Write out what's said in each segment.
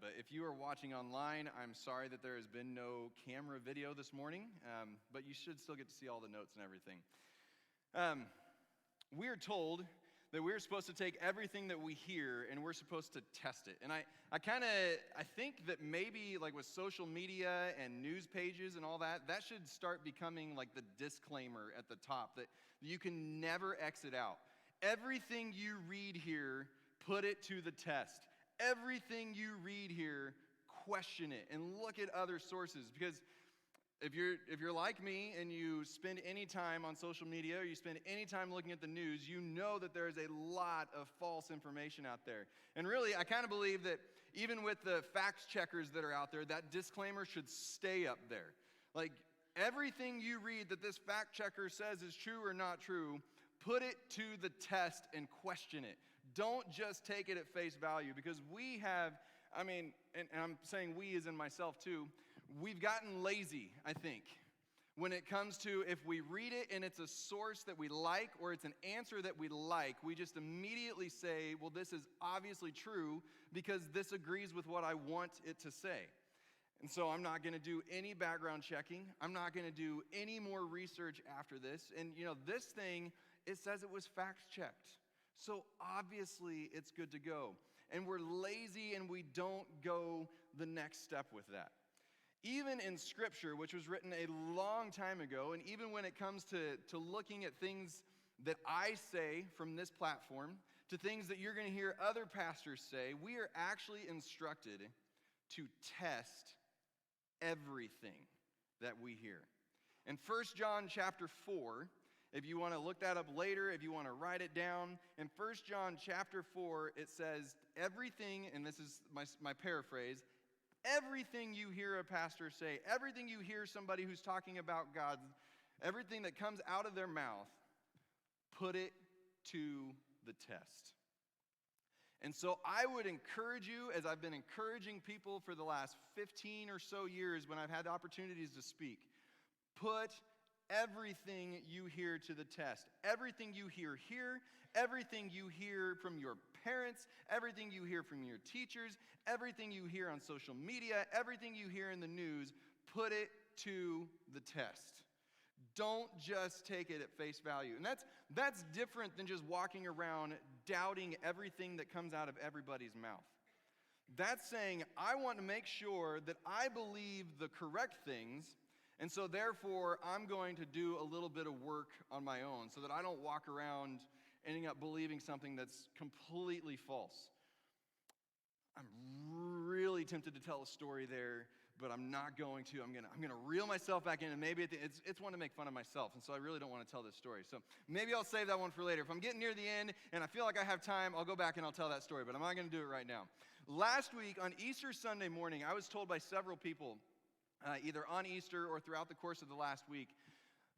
But if you are watching online, I'm sorry that there has been no camera video this morning, but you should still get to see all the notes and everything. We're told that we're supposed to take everything that we hear and we're supposed to test it. And I think that maybe like with social media and news pages and all that, that should start becoming like the disclaimer at the top that you can never exit out. Everything you read here, put it to the test. Everything you read here, question it and look at other sources, because if you're like me and you spend any time on social media or you spend any time looking at the news, you know that there's a lot of false information out there. And really, I kind of believe that even with the fact checkers that are out there, that disclaimer should stay up there. Like, everything you read that this fact checker says is true or not true, put it to the test and question it. Don't just take it at face value, because we have, and I'm saying we as in myself too, we've gotten lazy, I think, when it comes to if we read it and it's a source that we like or it's an answer that we like, we just immediately say, well, this is obviously true because this agrees with what I want it to say. And so I'm not going to do any background checking. I'm not going to do any more research after this. And this thing, it says it was fact checked. So obviously it's good to go. And we're lazy and we don't go the next step with that. Even in Scripture, which was written a long time ago, and even when it comes to looking at things that I say from this platform, to things that you're going to hear other pastors say, we are actually instructed to test everything that we hear. In 1 John chapter 4, if you want to look that up later, if you want to write it down, in 1 John chapter 4, it says everything, and this is my paraphrase, everything you hear a pastor say, everything you hear somebody who's talking about God, everything that comes out of their mouth, put it to the test. And so I would encourage you, as I've been encouraging people for the last 15 or so years when I've had opportunities to speak, put everything you hear to the test. Everything you hear here, everything you hear from your parents, everything you hear from your teachers, everything you hear on social media, everything you hear in the news, put it to the test. Don't just take it at face value. And that's different than just walking around doubting everything that comes out of everybody's mouth. That's saying, I want to make sure that I believe the correct things, and so therefore I'm going to do a little bit of work on my own so that I don't walk around ending up believing something that's completely false. I'm really tempted to tell a story there, but I'm not going to. I'm gonna reel myself back in, and maybe it's one to make fun of myself, and so I really don't want to tell this story. So maybe I'll save that one for later. If I'm getting near the end and I feel like I have time, I'll go back and I'll tell that story, but I'm not going to do it right now. Last week on Easter Sunday morning, I was told by several people, either on Easter or throughout the course of the last week,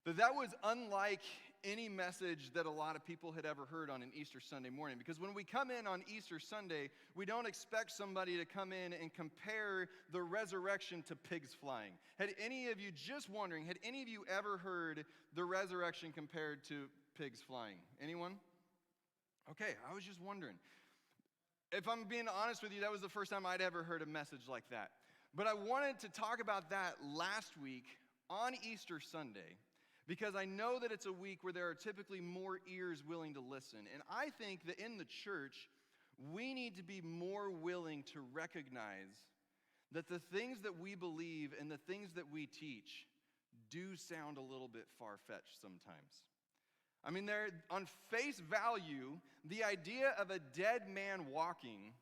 that was unlike any message that a lot of people had ever heard on an Easter Sunday morning. Because when we come in on Easter Sunday, we don't expect somebody to come in and compare the resurrection to pigs flying. Had any of you, just wondering, had any of you ever heard the resurrection compared to pigs flying? Anyone? Okay, I was just wondering. If I'm being honest with you, that was the first time I'd ever heard a message like that. But I wanted to talk about that last week on Easter Sunday, because I know that it's a week where there are typically more ears willing to listen. And I think that in the church, we need to be more willing to recognize that the things that we believe and the things that we teach do sound a little bit far-fetched sometimes. I mean, on face value, the idea of a dead man walking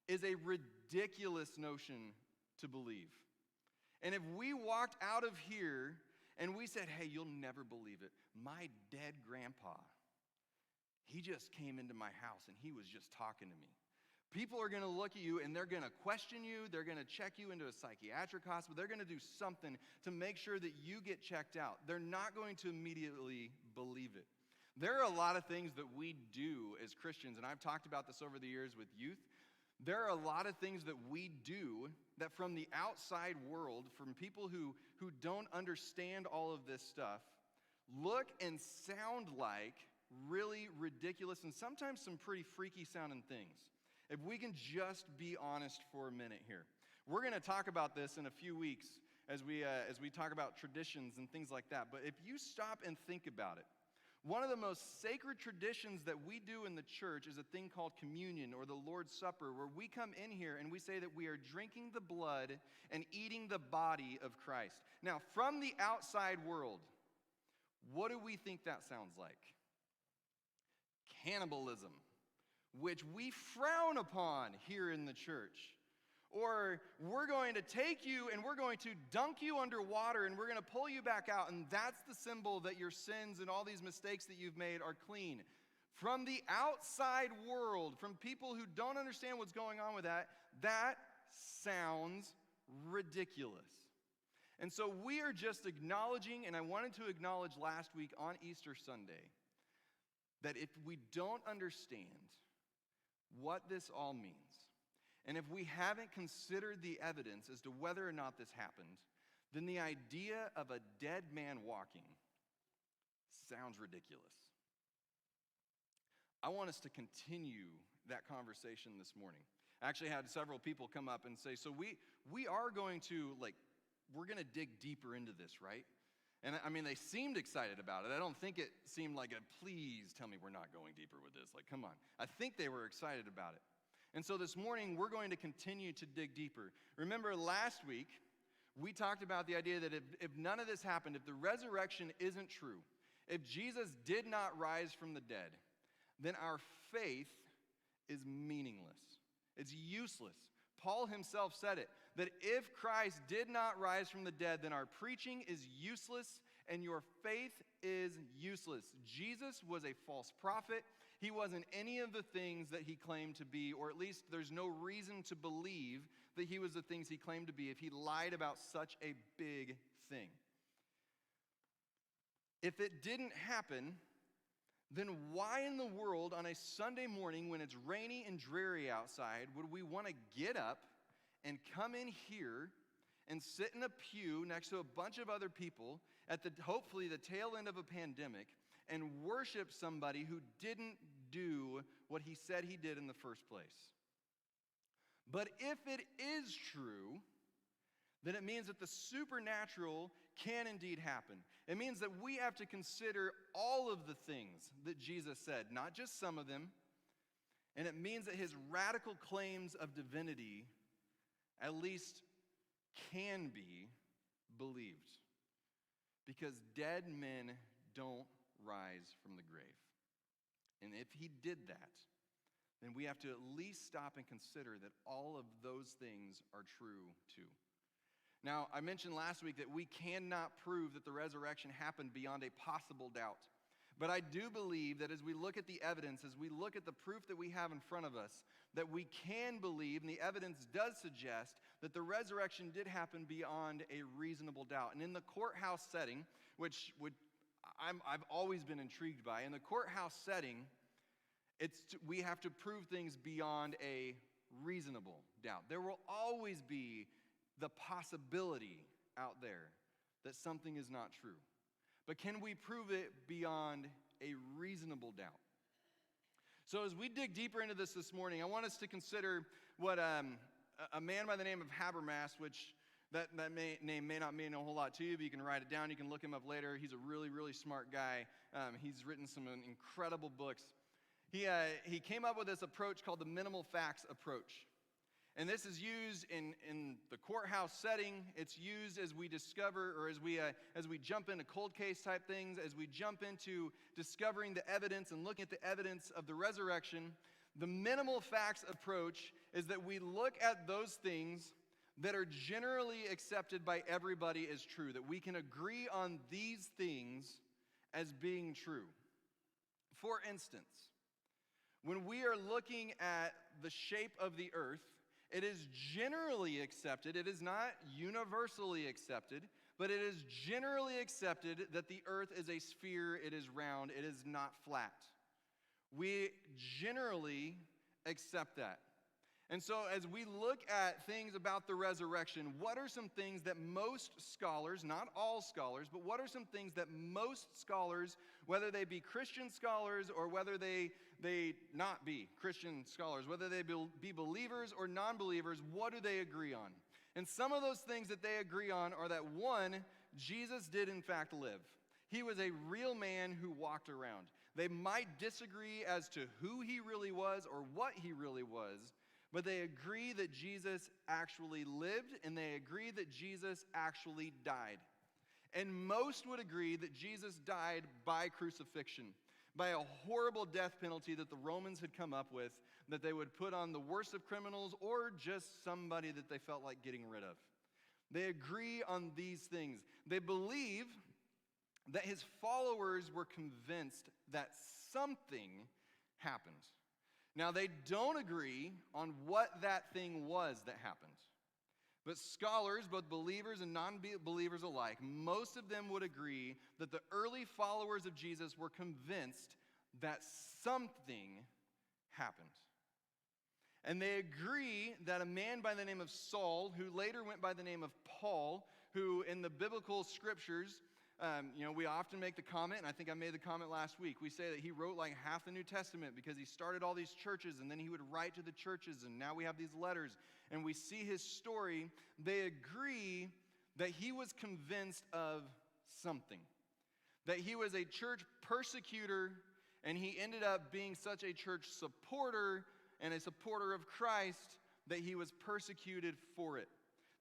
is a ridiculous notion to believe. And if we walked out of here and we said, hey, you'll never believe it, my dead grandpa, he just came into my house and he was just talking to me. People are going to look at you and they're going to question you, they're going to check you into a psychiatric hospital, they're going to do something to make sure that you get checked out. They're not going to immediately believe it. There are a lot of things that we do as Christians, and I've talked about this over the years with youth. There are a lot of things that we do that from the outside world, from people who don't understand all of this stuff, look and sound like really ridiculous and sometimes some pretty freaky sounding things. If we can just be honest for a minute here. We're going to talk about this in a few weeks as we talk about traditions and things like that. But if you stop and think about it, one of the most sacred traditions that we do in the church is a thing called communion or the Lord's Supper, where we come in here and we say that we are drinking the blood and eating the body of Christ. Now, from the outside world, what do we think that sounds like? Cannibalism, which we frown upon here in the church. Or we're going to take you and we're going to dunk you underwater and we're going to pull you back out, and that's the symbol that your sins and all these mistakes that you've made are clean. From the outside world, from people who don't understand what's going on with that, that sounds ridiculous. And so we are just acknowledging, and I wanted to acknowledge last week on Easter Sunday, that if we don't understand what this all means, and if we haven't considered the evidence as to whether or not this happened, then the idea of a dead man walking sounds ridiculous. I want us to continue that conversation this morning. I actually had several people come up and say, so we are going to, we're going to dig deeper into this, right? And I mean, they seemed excited about it. I don't think it seemed like please tell me we're not going deeper with this. Like, come on. I think they were excited about it. And so this morning, we're going to continue to dig deeper. Remember last week, we talked about the idea that if none of this happened, if the resurrection isn't true, if Jesus did not rise from the dead, then our faith is meaningless. It's useless. Paul himself said it, that if Christ did not rise from the dead, then our preaching is useless and your faith is useless. Jesus was a false prophet. He wasn't any of the things that he claimed to be, or at least there's no reason to believe that he was the things he claimed to be if he lied about such a big thing. If it didn't happen, then why in the world on a Sunday morning when it's rainy and dreary outside would we want to get up and come in here and sit in a pew next to a bunch of other people at hopefully the tail end of a pandemic and worship somebody who didn't do what he said he did in the first place? But if it is true, then it means that the supernatural can indeed happen. It means that we have to consider all of the things that Jesus said, not just some of them. And it means that his radical claims of divinity at least can be believed. Because dead men don't rise from the grave. And if he did that, then we have to at least stop and consider that all of those things are true too. Now, I mentioned last week that we cannot prove that the resurrection happened beyond a possible doubt. But I do believe that as we look at the evidence, as we look at the proof that we have in front of us, that we can believe, and the evidence does suggest, that the resurrection did happen beyond a reasonable doubt. And in the courthouse setting, which I've always been intrigued by, in the courthouse setting, we have to prove things beyond a reasonable doubt. There will always be the possibility out there that something is not true. But can we prove it beyond a reasonable doubt? So as we dig deeper into this morning, I want us to consider what a man by the name of Habermas, which that name may not mean a whole lot to you, but you can write it down. You can look him up later. He's a really, really smart guy. He's written some incredible books. He came up with this approach called the minimal facts approach. And this is used in the courthouse setting. It's used as we discover, or as we jump into cold case type things, as we jump into discovering the evidence and looking at the evidence of the resurrection. The minimal facts approach is that we look at those things that are generally accepted by everybody as true, that we can agree on these things as being true. For instance, when we are looking at the shape of the earth, it is generally accepted, it is not universally accepted, but it is generally accepted that the earth is a sphere, it is round, it is not flat. We generally accept that. And so as we look at things about the resurrection, what are some things that most scholars, not all scholars, but what are some things that most scholars, whether they be Christian scholars or whether they not be Christian scholars, whether they be believers or non-believers, what do they agree on? And some of those things that they agree on are that, one, Jesus did in fact live. He was a real man who walked around. They might disagree as to who he really was or what he really was, but they agree that Jesus actually lived, and they agree that Jesus actually died. And most would agree that Jesus died by crucifixion, by a horrible death penalty that the Romans had come up with, that they would put on the worst of criminals or just somebody that they felt like getting rid of. They agree on these things. They believe that his followers were convinced that something happened. Now, they don't agree on what that thing was that happened. But scholars, both believers and non-believers alike, most of them would agree that the early followers of Jesus were convinced that something happened. And they agree that a man by the name of Saul, who later went by the name of Paul, who in the biblical scriptures, we often make the comment, and I think I made the comment last week, we say that he wrote like half the New Testament because he started all these churches, and then he would write to the churches, and now we have these letters, and we see his story. They agree that he was convinced of something, that he was a church persecutor, and he ended up being such a church supporter and a supporter of Christ that he was persecuted for it.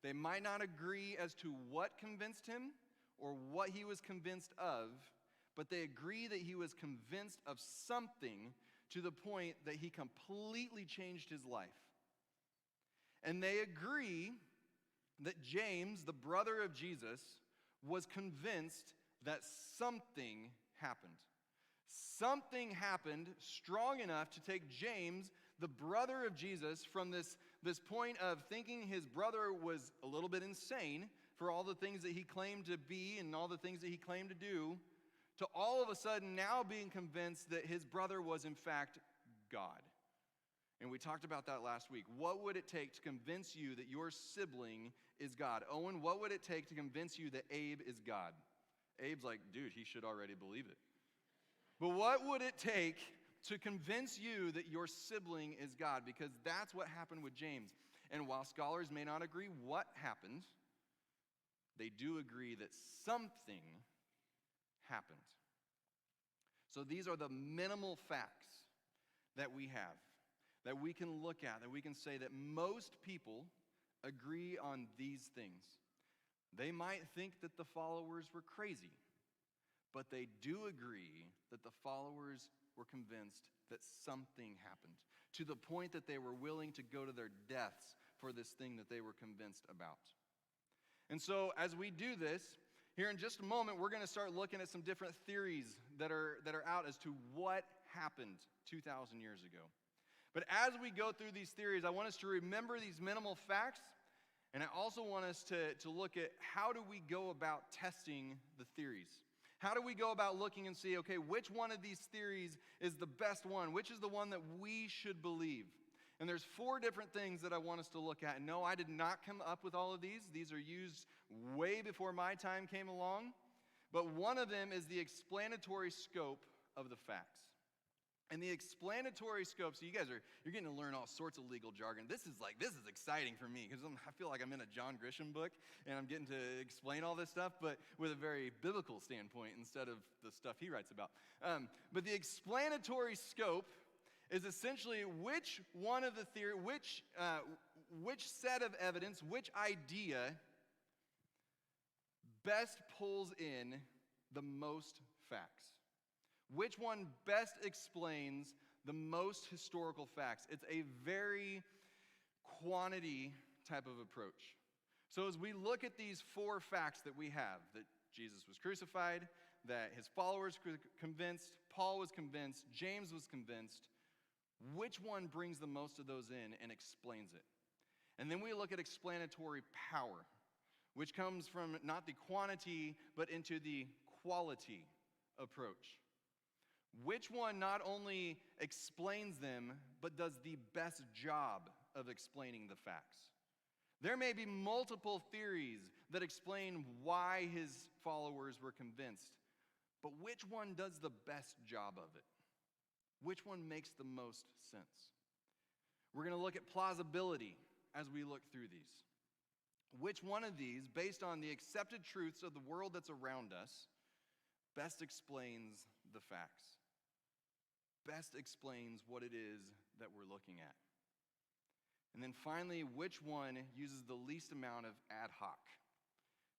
They might not agree as to what convinced him or what he was convinced of, but they agree that he was convinced of something to the point that he completely changed his life. And they agree that James, the brother of Jesus, was convinced that something happened. Something happened strong enough to take James, the brother of Jesus, from this point of thinking his brother was a little bit insane for all the things that he claimed to be and all the things that he claimed to do, to all of a sudden now being convinced that his brother was in fact God. And we talked about that last week. What would it take to convince you that your sibling is God? Owen, what would it take to convince you that Abe is God? Abe's like, dude, he should already believe it. But what would it take to convince you that your sibling is God? Because that's what happened with James. And while scholars may not agree what happened, they do agree that something happened. So these are the minimal facts that we have, that we can look at, that we can say that most people agree on these things. They might think that the followers were crazy, but they do agree that the followers were convinced that something happened, to the point that they were willing to go to their deaths for this thing that they were convinced about. And so as we do this, here in just a moment, we're going to start looking at some different theories that are out as to what happened 2,000 years ago. But as we go through these theories, I want us to remember these minimal facts, and I also want us to look at how do we go about testing the theories. How do we go about looking and see, okay, which one of these theories is the best one? Which is the one that we should believe? And there's 4 different things that I want us to look at. And no, I did not come up with all of these. These are used way before my time came along. But one of them is the explanatory scope of the facts. And the explanatory scope, so you're getting to learn all sorts of legal jargon. This is exciting for me because I feel like I'm in a John Grisham book and I'm getting to explain all this stuff, but with a very biblical standpoint instead of the stuff he writes about. But the explanatory scope is essentially which one of the theory, which set of evidence, which idea best pulls in the most facts. Which one best explains the most historical facts? It's a very quantity type of approach. So as we look at these 4 facts that we have, that Jesus was crucified, that his followers were convinced, Paul was convinced, James was convinced, which one brings the most of those in and explains it? And then we look at explanatory power, which comes from not the quantity, but into the quality approach. Which one not only explains them, but does the best job of explaining the facts. There may be multiple theories that explain why his followers were convinced, but which one does the best job of it? Which one makes the most sense? We're going to look at plausibility as we look through these. Which one of these, based on the accepted truths of the world that's around us, best explains the facts? Best explains what it is that we're looking at? And then finally, which one uses the least amount of ad hoc?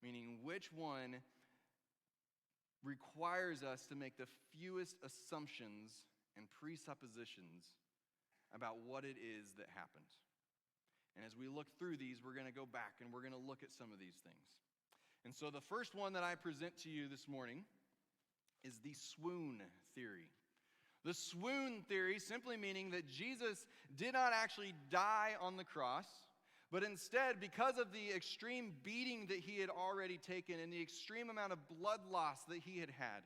Meaning, which one requires us to make the fewest assumptions and presuppositions about what it is that happened. And as we look through these, we're going to go back and we're going to look at some of these things. And so the first one that I present to you this morning is the swoon theory. The swoon theory simply meaning that Jesus did not actually die on the cross, but instead, because of the extreme beating that he had already taken and the extreme amount of blood loss that he had had,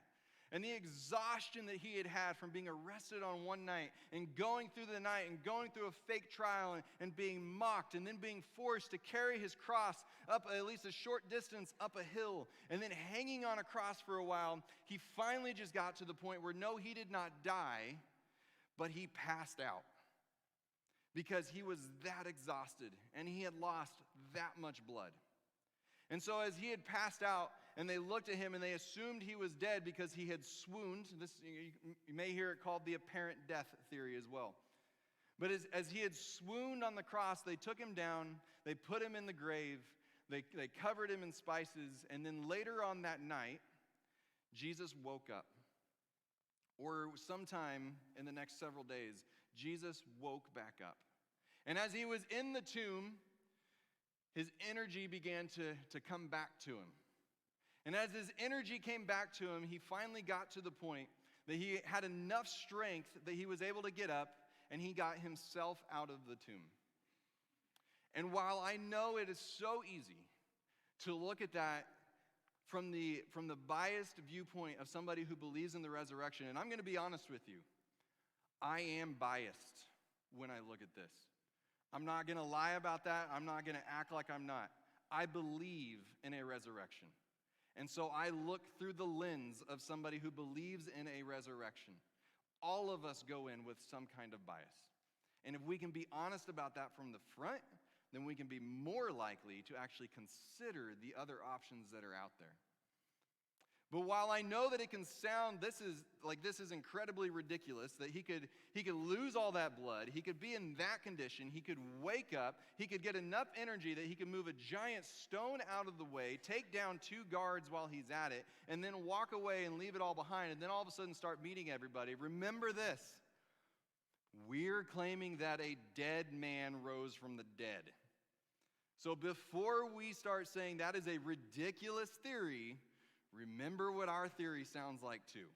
and the exhaustion that he had had from being arrested on one night and going through the night and going through a fake trial and being mocked and then being forced to carry his cross up at least a short distance up a hill and then hanging on a cross for a while, he finally just got to the point where no, he did not die, but he passed out because he was that exhausted and he had lost that much blood. And so as he had passed out, and they looked at him and they assumed he was dead because he had swooned. You may hear it called the apparent death theory as well. But as he had swooned on the cross, they took him down, they put him in the grave, they covered him in spices, and then later on that night, Jesus woke up. Or sometime in the next several days, Jesus woke back up. And as he was in the tomb, his energy began to come back to him. And as his energy came back to him, he finally got to the point that he had enough strength that he was able to get up and he got himself out of the tomb. And while I know it is so easy to look at that from the biased viewpoint of somebody who believes in the resurrection, and I'm going to be honest with you, I am biased when I look at this. I'm not going to lie about that. I'm not going to act like I'm not. I believe in a resurrection. And so I look through the lens of somebody who believes in a resurrection. All of us go in with some kind of bias. And if we can be honest about that from the front, then we can be more likely to actually consider the other options that are out there. But while I know that it can sound, this is incredibly ridiculous, that he could lose all that blood, he could be in that condition, he could wake up, he could get enough energy that he could move a giant stone out of the way, take down 2 guards while he's at it, and then walk away and leave it all behind, and then all of a sudden start meeting everybody. Remember this, we're claiming that a dead man rose from the dead. So before we start saying that is a ridiculous theory, remember what our theory sounds like too.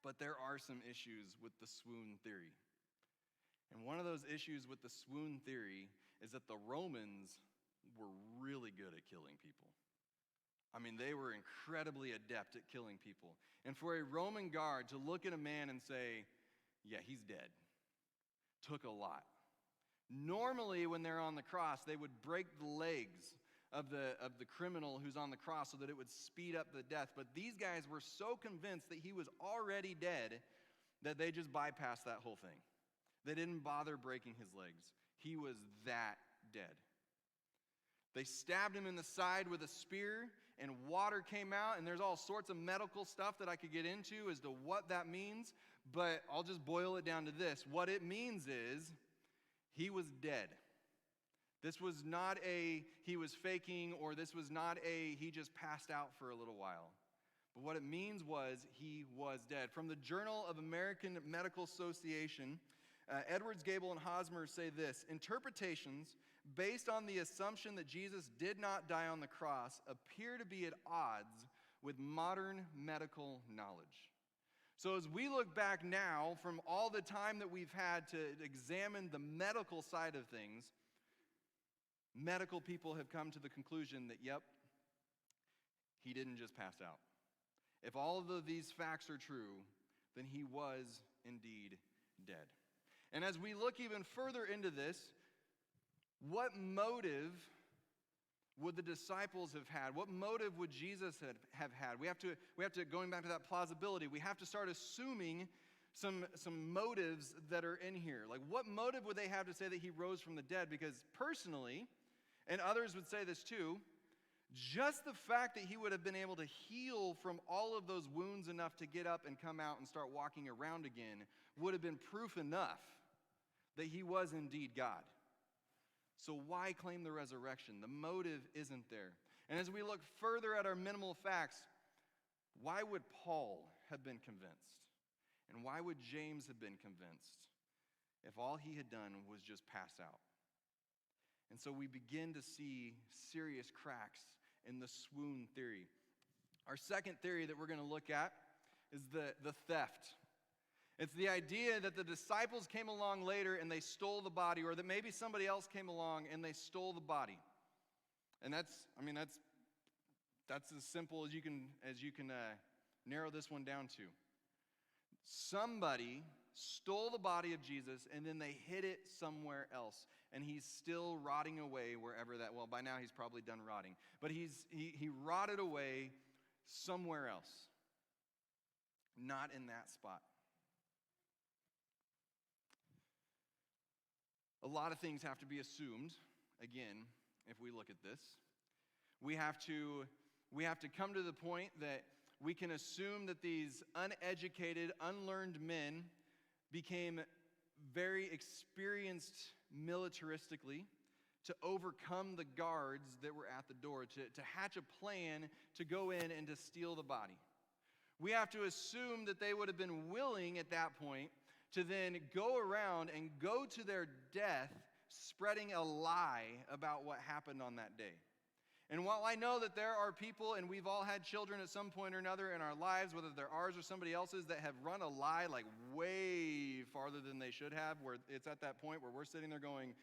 But there are some issues with the swoon theory. And one of those issues with the swoon theory is that the Romans were really good at killing people. I mean, they were incredibly adept at killing people. And for a Roman guard to look at a man and say, yeah, he's dead, took a lot. Normally, when they're on the cross, they would break the legs of the criminal who's on the cross so that it would speed up the death. But these guys were so convinced that he was already dead that they just bypassed that whole thing. They didn't bother breaking his legs. He was that dead. They stabbed him in the side with a spear and water came out, and there's all sorts of medical stuff that I could get into as to what that means, but I'll just boil it down to this. What it means is he was dead. This was not a he was faking, or this was not a he just passed out for a little while. But what it means was he was dead. From the Journal of American Medical Association, Edwards, Gable, and Hosmer say this: interpretations based on the assumption that Jesus did not die on the cross appear to be at odds with modern medical knowledge. So as we look back now from all the time that we've had to examine the medical side of things, medical people have come to the conclusion that, yep, he didn't just pass out. If all of these facts are true, then he was indeed dead. And as we look even further into this, what motive would the disciples have had? What motive would Jesus have had? We have to, going back to that plausibility, we have to start assuming some motives that are in here. Like, what motive would they have to say that he rose from the dead? Because personally, and others would say this too, just the fact that he would have been able to heal from all of those wounds enough to get up and come out and start walking around again would have been proof enough that he was indeed God. So why claim the resurrection? The motive isn't there. And as we look further at our minimal facts, why would Paul have been convinced? And why would James have been convinced if all he had done was just pass out? And so we begin to see serious cracks in the swoon theory. Our second theory that we're going to look at is the theft. It's the idea that the disciples came along later and they stole the body, or that maybe somebody else came along and they stole the body. And that's as simple as you can narrow this one down to. Somebody stole the body of Jesus and then they hid it somewhere else. And he's still rotting away wherever that, well, by now he's probably done rotting. But he rotted away somewhere else. Not in that spot. A lot of things have to be assumed, again, if we look at this. We have to come to the point that we can assume that these uneducated, unlearned men became very experienced militaristically to overcome the guards that were at the door, to hatch a plan to go in and to steal the body. We have to assume that they would have been willing at that point to then go around and go to their death spreading a lie about what happened on that day. And while I know that there are people, and we've all had children at some point or another in our lives, whether they're ours or somebody else's, that have run a lie like way farther than they should have, where it's at that point where we're sitting there going,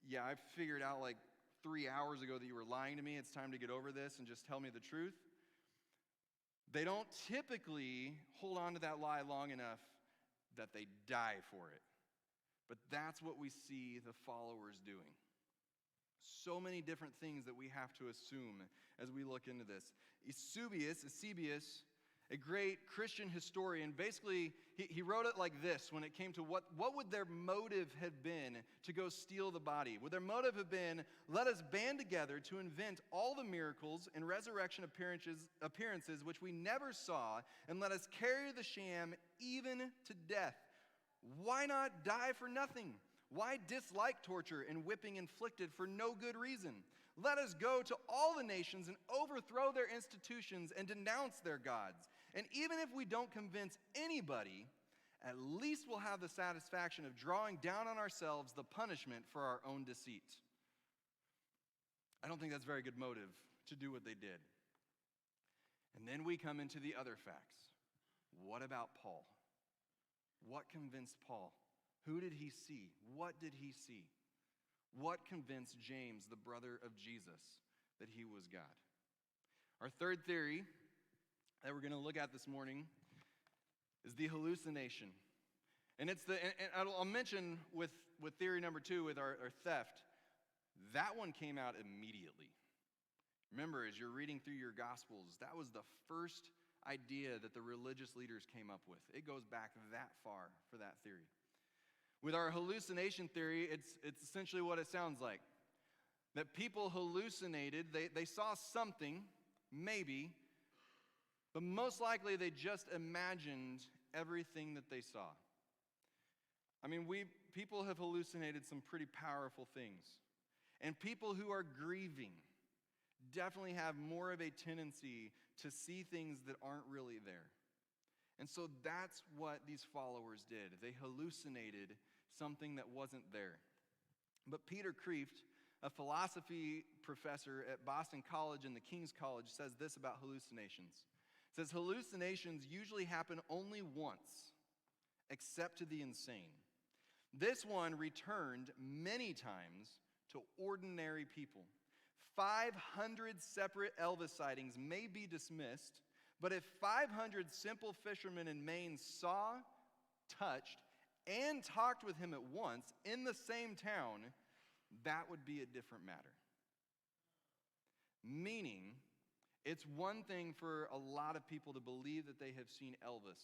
yeah, I figured out like 3 hours ago that you were lying to me. It's time to get over this and just tell me the truth. They don't typically hold on to that lie long enough that they die for it. But that's what we see the followers doing. So many different things that we have to assume as we look into this. Eusebius, a great Christian historian, basically, he wrote it like this when it came to what would their motive have been to go steal the body? Would their motive have been, let us band together to invent all the miracles and resurrection appearances which we never saw, and let us carry the sham even to death? Why not die for nothing? Why dislike torture and whipping inflicted for no good reason? Let us go to all the nations and overthrow their institutions and denounce their gods. And even if we don't convince anybody, at least we'll have the satisfaction of drawing down on ourselves the punishment for our own deceit. I don't think that's a very good motive to do what they did. And then we come into the other facts. What about Paul? What convinced Paul? Who did he see? What did he see? What convinced James, the brother of Jesus, that he was God? Our third theory that we're going to look at this morning is the hallucination. And I'll mention with theory number 2, with our theft, that one came out immediately. Remember, as you're reading through your Gospels, that was the first idea that the religious leaders came up with. It goes back that far for that theory. With our hallucination theory, it's essentially what it sounds like. That people hallucinated, they saw something, maybe, but most likely they just imagined everything that they saw. I mean, people have hallucinated some pretty powerful things. And people who are grieving definitely have more of a tendency to see things that aren't really there. And so that's what these followers did. They hallucinated something that wasn't there. But Peter Kreeft, a philosophy professor at Boston College and the King's College, says this about hallucinations. It says, hallucinations usually happen only once, except to the insane. This one returned many times to ordinary people. 500 separate Elvis sightings may be dismissed, but if 500 simple fishermen in Maine saw, touched, and talked with him at once in the same town, that would be a different matter. Meaning, it's one thing for a lot of people to believe that they have seen Elvis.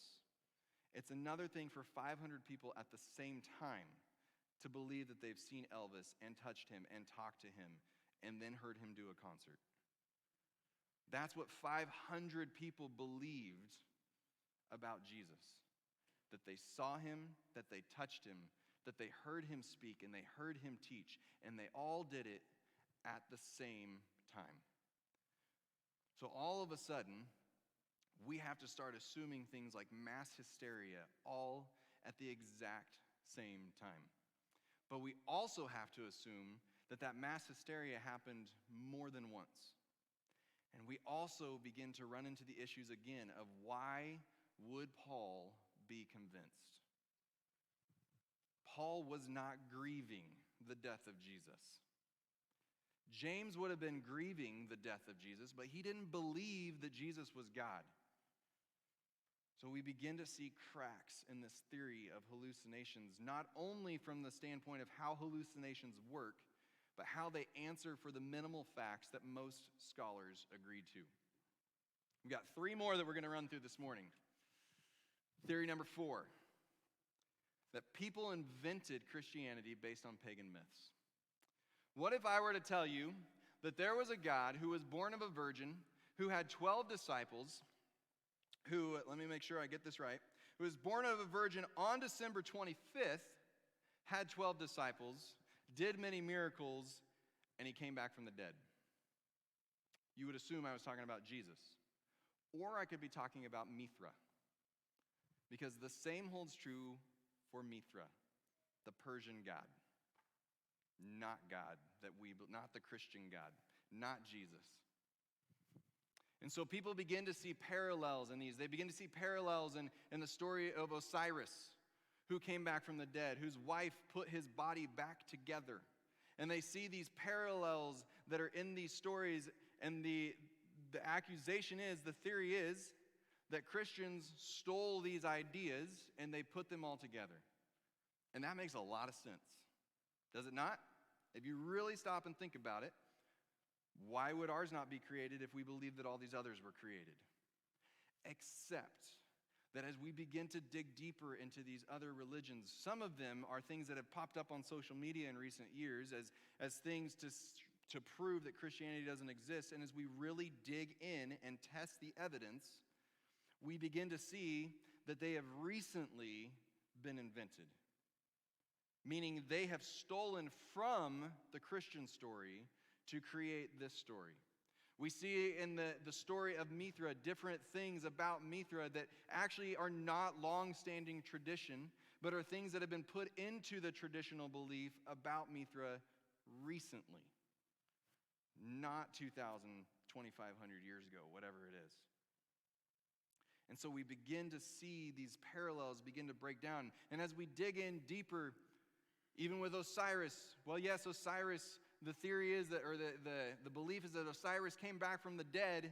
It's another thing for 500 people at the same time to believe that they've seen Elvis and touched him and talked to him and then heard him do a concert. That's what 500 people believed about Jesus. That they saw him, that they touched him, that they heard him speak, and they heard him teach, and they all did it at the same time. So all of a sudden, we have to start assuming things like mass hysteria all at the exact same time. But we also have to assume that that mass hysteria happened more than once. And we also begin to run into the issues again of why would Paul be convinced? Paul was not grieving the death of Jesus. James would have been grieving the death of Jesus, but he didn't believe that Jesus was God. So we begin to see cracks in this theory of hallucinations, not only from the standpoint of how hallucinations work, but how they answer for the minimal facts that most scholars agreed to. We've got 3 more that we're going to run through this morning. Theory number 4, that people invented Christianity based on pagan myths. What if I were to tell you that there was a God who was born of a virgin, who had 12 disciples, who, let me make sure I get this right, who was born of a virgin on December 25th, had 12 disciples, did many miracles, and he came back from the dead? You would assume I was talking about Jesus. Or I could be talking about Mithra. Because the same holds true for Mithra, the Persian god. Not God, not the Christian God, not Jesus. And so people begin to see parallels in these. They begin to see parallels in the story of Osiris, who came back from the dead, whose wife put his body back together. And they see these parallels that are in these stories, and the accusation is, the theory is, that Christians stole these ideas and they put them all together. And that makes a lot of sense. Does it not? If you really stop and think about it, why would ours not be created if we believe that all these others were created? Except that as we begin to dig deeper into these other religions, some of them are things that have popped up on social media in recent years as things to prove that Christianity doesn't exist. And as we really dig in and test the evidence, we begin to see that they have recently been invented. Meaning they have stolen from the Christian story to create this story. We see in the story of Mithra different things about Mithra that actually are not long-standing tradition, but are things that have been put into the traditional belief about Mithra recently. Not 2,000, 2,500 years ago, whatever it is. And so we begin to see these parallels begin to break down. And as we dig in deeper, even with Osiris, well, yes, Osiris, the theory is that, or the belief is that Osiris came back from the dead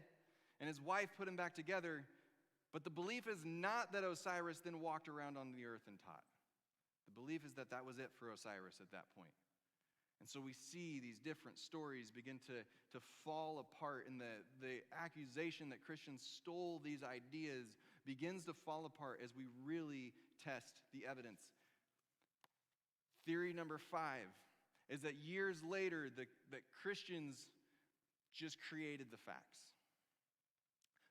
and his wife put him back together. But the belief is not that Osiris then walked around on the earth and taught. The belief is that that was it for Osiris at that point. And so we see these different stories begin to fall apart, and the accusation that Christians stole these ideas begins to fall apart as we really test the evidence. Theory number 5 is that years later, that Christians just created the facts.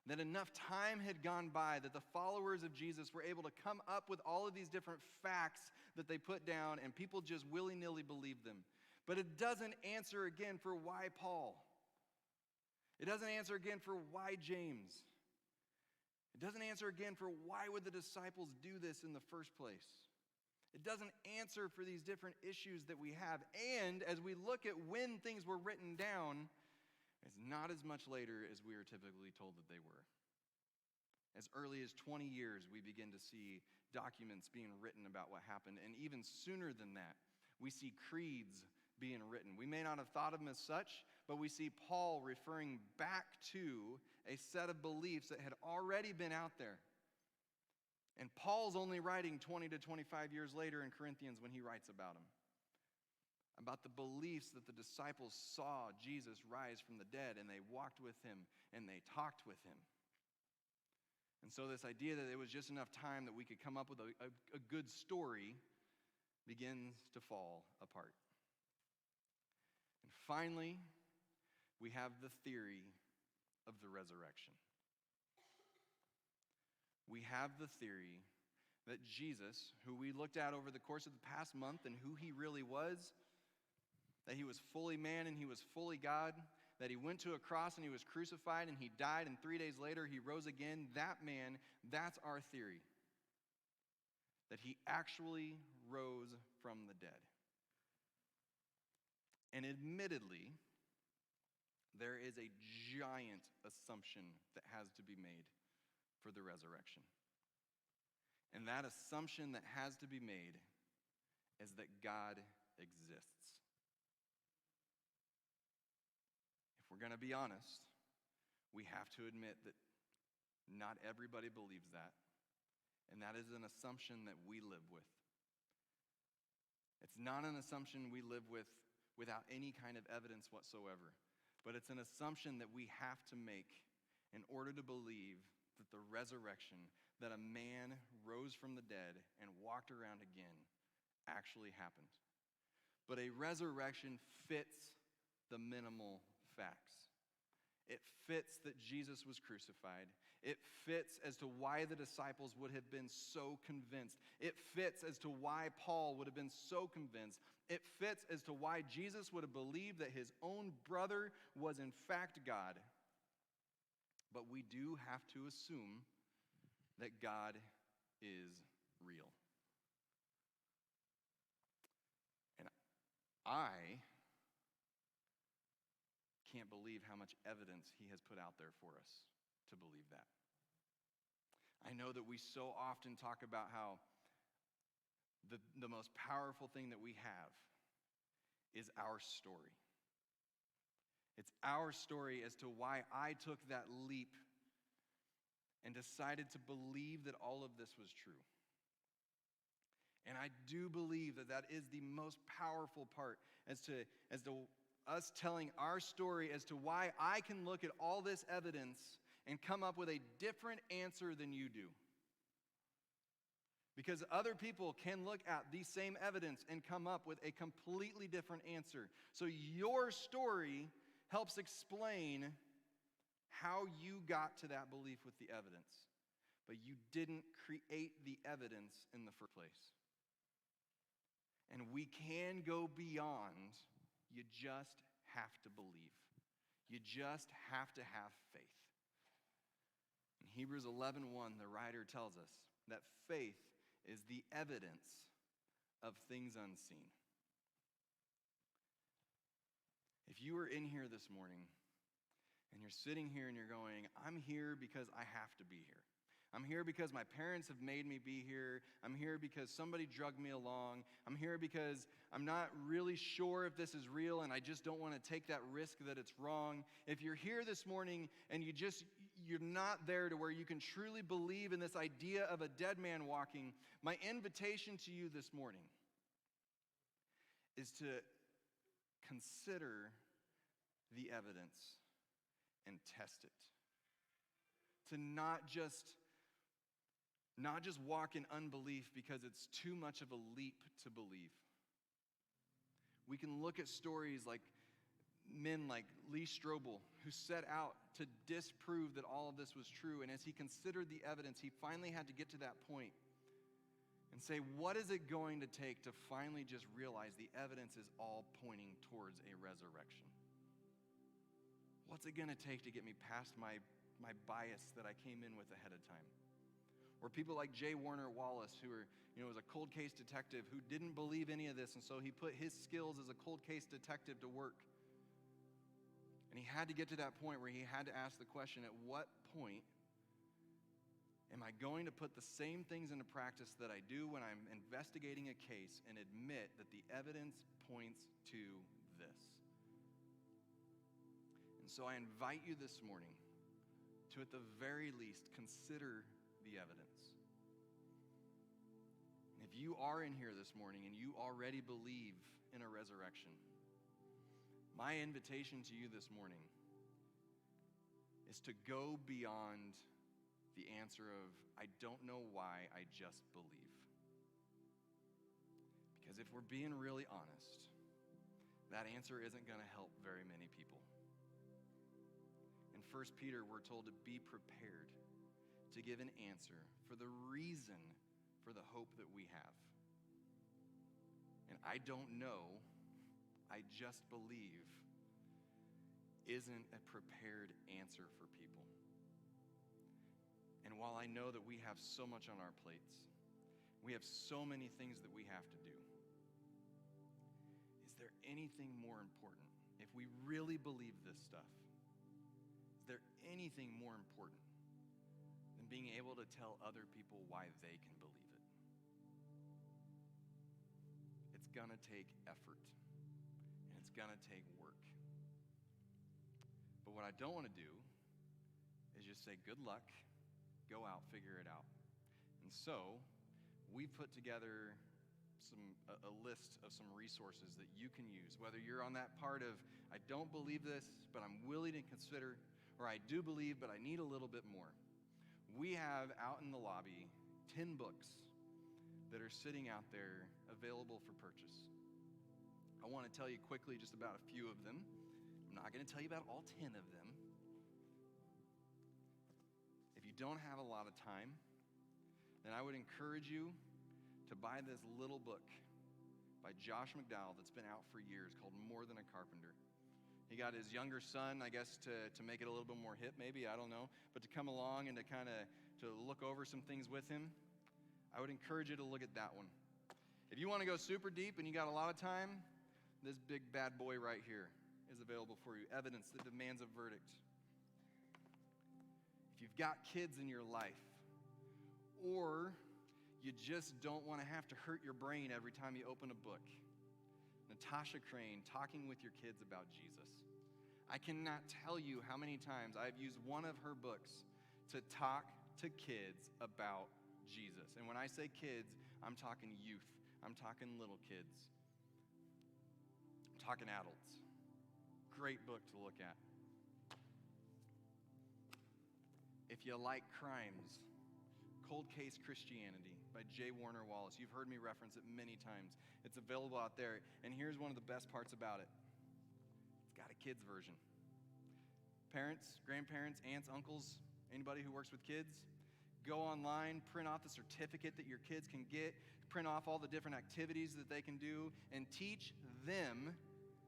That enough time had gone by that the followers of Jesus were able to come up with all of these different facts that they put down, and people just willy-nilly believed them. But it doesn't answer again for why Paul. It doesn't answer again for why James. It doesn't answer again for why would the disciples do this in the first place. It doesn't answer for these different issues that we have. And as we look at when things were written down, it's not as much later as we are typically told that they were. As early as 20 years, we begin to see documents being written about what happened. And even sooner than that, we see creeds being written. We may not have thought of them as such, but we see Paul referring back to a set of beliefs that had already been out there. And Paul's only writing 20 to 25 years later in Corinthians when he writes about him, about the beliefs that the disciples saw Jesus rise from the dead, and they walked with him and they talked with him. And so this idea that it was just enough time that we could come up with a good story begins to fall apart. And finally, we have the theory of the resurrection. We have the theory that Jesus, who we looked at over the course of the past month and who he really was, that he was fully man and he was fully God, that he went to a cross and he was crucified and he died, and 3 days later he rose again. That man, that's our theory. That he actually rose from the dead. And admittedly, there is a giant assumption that has to be made for the resurrection. And that assumption that has to be made is that God exists. If we're going to be honest, we have to admit that not everybody believes that, and that is an assumption that we live with. It's not an assumption we live with without any kind of evidence whatsoever, but it's an assumption that we have to make in order to believe that the resurrection, that a man rose from the dead and walked around again, actually happened. But a resurrection fits the minimal facts. It fits that Jesus was crucified. It fits as to why the disciples would have been so convinced. It fits as to why Paul would have been so convinced. It fits as to why Jesus would have believed that his own brother was in fact God. But we do have to assume that God is real. And I can't believe how much evidence he has put out there for us to believe that. I know that we so often talk about how the most powerful thing that we have is our story. It's our story as to why I took that leap and decided to believe that all of this was true. And I do believe that that is the most powerful part as to us telling our story as to why I can look at all this evidence and come up with a different answer than you do. Because other people can look at the same evidence and come up with a completely different answer. So your story helps explain how you got to that belief with the evidence. But you didn't create the evidence in the first place. And we can go beyond. You just have to believe. You just have to have faith. In Hebrews 11:1, the writer tells us that faith is the evidence of things unseen. If you are in here this morning and you're sitting here and you're going, I'm here because I have to be here. I'm here because my parents have made me be here. I'm here because somebody drugged me along. I'm here because I'm not really sure if this is real and I just don't want to take that risk that it's wrong. If you're here this morning and you're not there to where you can truly believe in this idea of a dead man walking, my invitation to you this morning is to consider the evidence and test it. To not just walk in unbelief because it's too much of a leap to believe. We can look at stories like men like Lee Strobel, who set out to disprove that all of this was true. And as he considered the evidence, he finally had to get to that point and say, what is it going to take to finally just realize the evidence is all pointing towards a resurrection? What's it going to take to get me past my bias that I came in with ahead of time? Or people like J. Warner Wallace, who was a cold case detective who didn't believe any of this, and so he put his skills as a cold case detective to work. And he had to get to that point where he had to ask the question, at what point am I going to put the same things into practice that I do when I'm investigating a case and admit that the evidence points to this? And so I invite you this morning to, at the very least, consider the evidence. If you are in here this morning and you already believe in a resurrection, my invitation to you this morning is to go beyond the answer of, I don't know why, I just believe. Because if we're being really honest, that answer isn't going to help very many people. In 1 Peter, we're told to be prepared to give an answer for the reason for the hope that we have. And I don't know, I just believe, isn't a prepared answer for people. And while I know that we have so much on our plates, we have so many things that we have to do, is there anything more important? If we really believe this stuff, is there anything more important than being able to tell other people why they can believe it? It's gonna take effort, and it's gonna take work. But what I don't want to do is just say, good luck, go out, figure it out. And so we put together a list of some resources that you can use, whether you're on that part of, I don't believe this, but I'm willing to consider, or I do believe, but I need a little bit more. We have out in the lobby 10 books that are sitting out there available for purchase. I want to tell you quickly just about a few of them. I'm not going to tell you about all 10 of them. If you don't have a lot of time, then I would encourage you to buy this little book by Josh McDowell that's been out for years called More Than a Carpenter. He got his younger son, I guess, to make it a little bit more hip, maybe, I don't know, but to come along and to kind of to look over some things with him. I would encourage you to look at that one. If you want to go super deep and you got a lot of time, this big bad boy right here is available for you, Evidence That Demands a Verdict. If you've got kids in your life, or you just don't want to have to hurt your brain every time you open a book, Natasha Crane, Talking with Your Kids About Jesus. I cannot tell you how many times I've used one of her books to talk to kids about Jesus. And when I say kids, I'm talking youth. I'm talking little kids. I'm talking adults. Great book to look at. If you like crimes, Cold Case Christianity by J. Warner Wallace. You've heard me reference it many times. It's available out there. And here's one of the best parts about it. It's got a kid's version. Parents, grandparents, aunts, uncles, anybody who works with kids, go online, print off the certificate that your kids can get, print off all the different activities that they can do, and teach them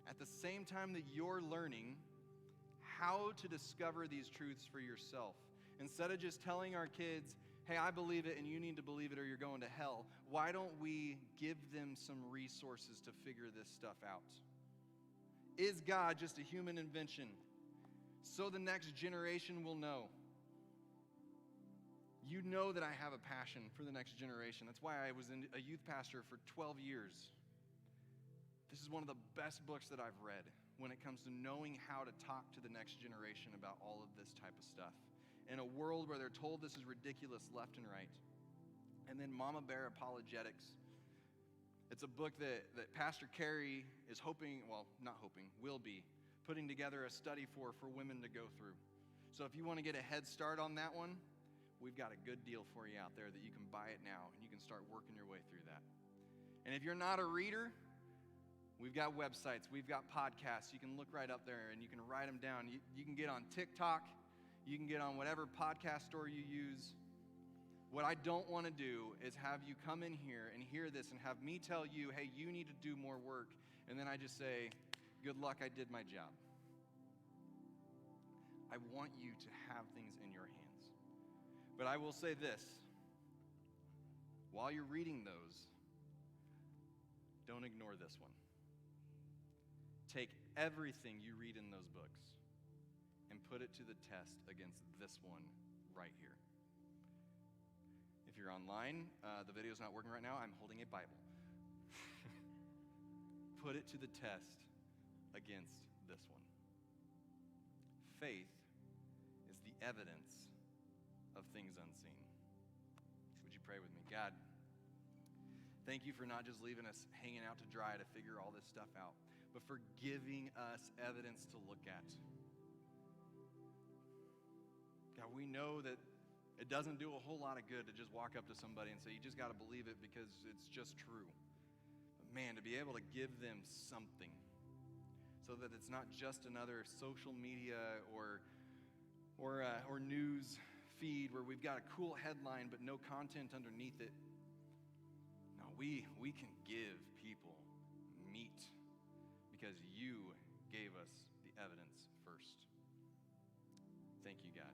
at the same time that you're learning how to discover these truths for yourself. Instead of just telling our kids, hey, I believe it and you need to believe it or you're going to hell, why don't we give them some resources to figure this stuff out? Is God just a human invention? So the next generation will know. You know that I have a passion for the next generation. That's why I was a youth pastor for 12 years. This is one of the best books that I've read when it comes to knowing how to talk to the next generation about all of this type of stuff. In a world where they're told this is ridiculous left and right. And then Mama Bear Apologetics. It's a book that Pastor Carey is hoping, well, not hoping, will be putting together a study for women to go through. So if you want to get a head start on that one, we've got a good deal for you out there that you can buy it now and you can start working your way through that. And if you're not a reader, we've got websites, we've got podcasts. You can look right up there and you can write them down. You can get on TikTok. You can get on whatever podcast store you use. What I don't want to do is have you come in here and hear this and have me tell you, hey, you need to do more work. And then I just say, good luck, I did my job. I want you to have things in your hands. But I will say this. While you're reading those, don't ignore this one. Take everything you read in those books and put it to the test against this one right here. If you're online, the video's not working right now, I'm holding a Bible. Put it to the test against this one. Faith is the evidence of things unseen. Would you pray with me? God, Thank you for not just leaving us hanging out to dry to figure all this stuff out, but for giving us evidence to look at. God, we know that it doesn't do a whole lot of good to just walk up to somebody and say, you just got to believe it because it's just true. But man, to be able to give them something so that it's not just another social media or news feed where we've got a cool headline but no content underneath it. No, we can give people meat because you gave us the evidence first. Thank you, God.